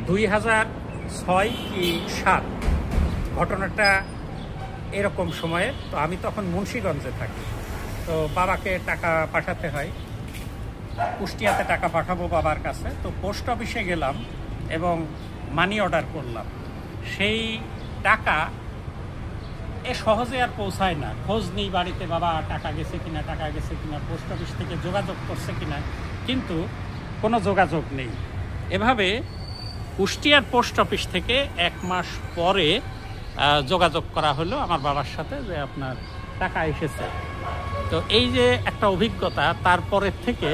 2006 কি 7 ঘটনাটা এরকম সময়ে। তো আমি তখন মুন্সিগঞ্জে থাকি। তো বাবাকে টাকা পাঠাতে হয়, কুষ্টিয়াতে টাকা পাঠাবো বাবার কাছে। তো পোস্ট অফিসে গেলাম এবং মানি অর্ডার করলাম। সেই টাকা সহজে আর পৌঁছায় না। খোঁজ নেই বাড়িতে, বাবা টাকা গেছে কিনা, পোস্ট অফিস থেকে যোগাযোগ করছে কিনা, কিন্তু কোনো যোগাযোগ নেই। এভাবে কুষ্টিয়ার পোস্ট অফিস থেকে 1 মাস পরে যোগাযোগ করা হলো আমার বাবার সাথে যে আপনার টাকা এসেছে। তো এই যে একটা অভিজ্ঞতা, তারপরের থেকে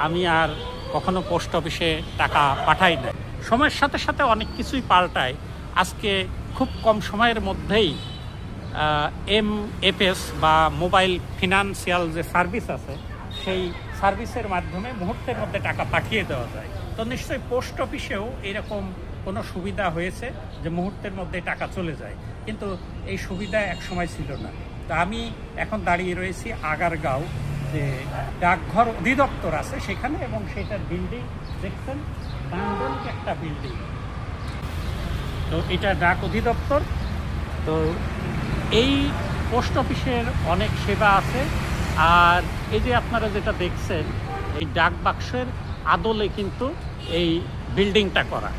আমি আর কখনো পোস্ট অফিসে টাকা পাঠাই না। সময়ের সাথে সাথে অনেক কিছুই পাল্টায়। আজকে খুব কম সময়ের মধ্যেই MFS বা মোবাইল ফিনান্সিয়াল যে সার্ভিস আছে, সেই সার্ভিসের মাধ্যমে মুহূর্তের মধ্যে টাকা পাঠিয়ে দেওয়া যায়। তো নিশ্চয়ই পোস্ট অফিসেও এরকম কোনো সুবিধা হয়েছে যে মুহূর্তের মধ্যে টাকা চলে যায়, কিন্তু এই সুবিধা এক সময় ছিল না। তো আমি এখন দাঁড়িয়ে রয়েছি আগারগাঁও, যে ডাকঘর অধিদপ্তর আছে সেখানে, এবং সেটার বিল্ডিং দেখছেন, দাঙ্গলিক একটা বিল্ডিং। তো এটা ডাক অধিদপ্তর। তো এই পোস্ট অফিসের অনেক সেবা আছে। আর এই যে আপনারা যেটা দেখছেন, এই ডাক বাক্সের আদলে কিন্তু এই বিল্ডিংটা করা।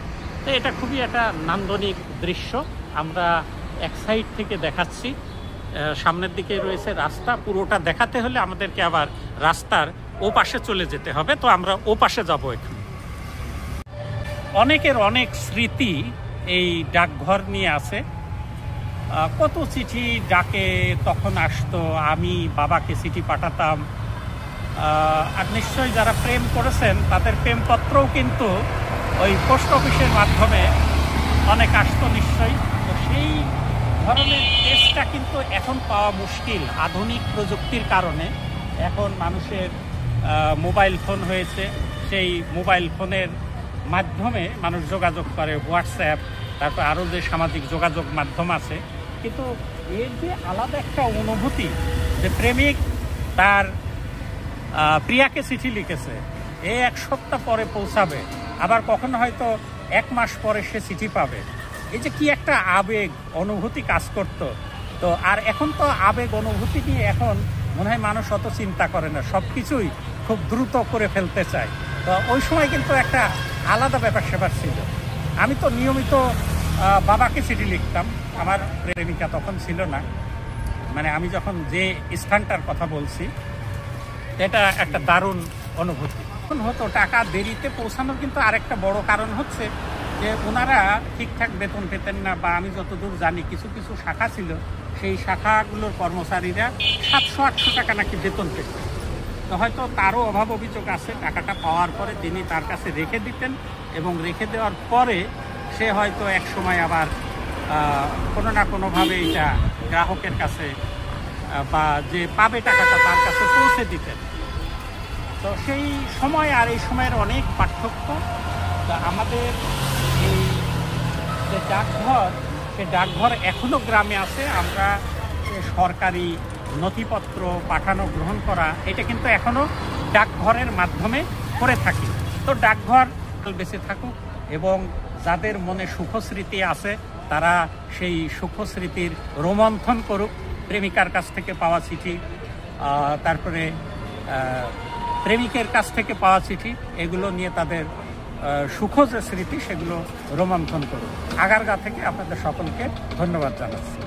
তো এটা খুবই একটা নান্দনিক দৃশ্য। আমরা এক সাইড থেকে দেখাচ্ছি, সামনের দিকে রয়েছে রাস্তা। পুরোটা দেখাতে হলে আমাদেরকে আবার রাস্তার ও পাশে চলে যেতে হবে। তো আমরা ও পাশে যাবো এখন। অনেকের অনেক স্মৃতি এই ডাকঘর নিয়ে আছে। কত চিঠি ডাকে তখন আসতো, আমি বাবাকে চিঠি পাঠাতাম। আর নিশ্চয়ই যারা প্রেম করেছেন তাদের প্রেমপত্রও কিন্তু ওই পোস্ট অফিসের মাধ্যমে অনেক আসতো নিশ্চয়ই। তো সেই ধরনের টেস্টটা কিন্তু এখন পাওয়া মুশকিল আধুনিক প্রযুক্তির কারণে। এখন মানুষের মোবাইল ফোন হয়েছে, সেই মোবাইল ফোনের মাধ্যমে মানুষ যোগাযোগ করে, হোয়াটসঅ্যাপ, তারপর আরও যে সামাজিক যোগাযোগ মাধ্যম আছে। কিন্তু এর যে আলাদা একটা অনুভূতি, যে প্রেমিক তার প্রিয়াকে চিঠি লিখেছে, 1 সপ্তাহ পরে পৌঁছাবে, আবার কখনো হয়তো 1 মাস পরে সে চিঠি পাবে, এই যে কি একটা আবেগ অনুভূতি কাজ করতো। তো আর এখন তো আবেগ অনুভূতি নিয়ে এখন মনে হয় মানুষ অত চিন্তা করে না, সব কিছুই খুব দ্রুত করে ফেলতে চায়। তো ওই সময় কিন্তু একটা আলাদা ব্যাপার স্যাপার ছিল। আমি তো নিয়মিত বাবাকে চিঠি লিখতাম। আমার প্রেমিকা তখন ছিল না, মানে আমি যখন যে স্থানটার কথা বলছি, এটা একটা দারুণ অনুভূতি। এখন হতো টাকা দেরিতে পৌঁছানোর কিন্তু আরেকটা বড় কারণ হচ্ছে যে ওনারা ঠিকঠাক বেতন পেতেন না, বা আমি যতদূর জানি কিছু কিছু শাখা ছিল, সেই শাখাগুলোর কর্মচারীরা 700-800 টাকা নাকি বেতন পেতেন। তো হয়তো তারও অভাব অভিযোগ আছে। টাকাটা পাওয়ার পরে তিনি তার কাছে রেখে দিতেন, এবং রেখে দেওয়ার পরে সে হয়তো এক সময় আবার কোনো না কোনোভাবে এটা গ্রাহকের কাছে বা যে পাবে টাকাটা তার কাছে পৌঁছে দিতেন। তো সেই সময় আর এই সময়ের অনেক পার্থক্য। তো আমাদের এই যে ডাকঘর, সে ডাকঘর এখনও গ্রামে আছে। আমরা সরকারি নথিপত্র পাঠানো গ্রহণ করা, এটা কিন্তু এখনও ডাকঘরের মাধ্যমে করে থাকি। তো ডাকঘর বেঁচে থাকুক, এবং যাদের মনে সুখস্মৃতি আছে তারা সেই সুখস্মৃতির রোমন্থন করুক। প্রেমিকার কাছ থেকে পাওয়া চিঠি, তারপরে প্রেমিকের কাছ থেকে পাওয়া চিঠি, এগুলো নিয়ে তাদের সুখ যে স্মৃতি সেগুলো রোমন্থন করুক। আগারগাঁ থেকে আপনাদের সকলকে ধন্যবাদ জানাচ্ছি।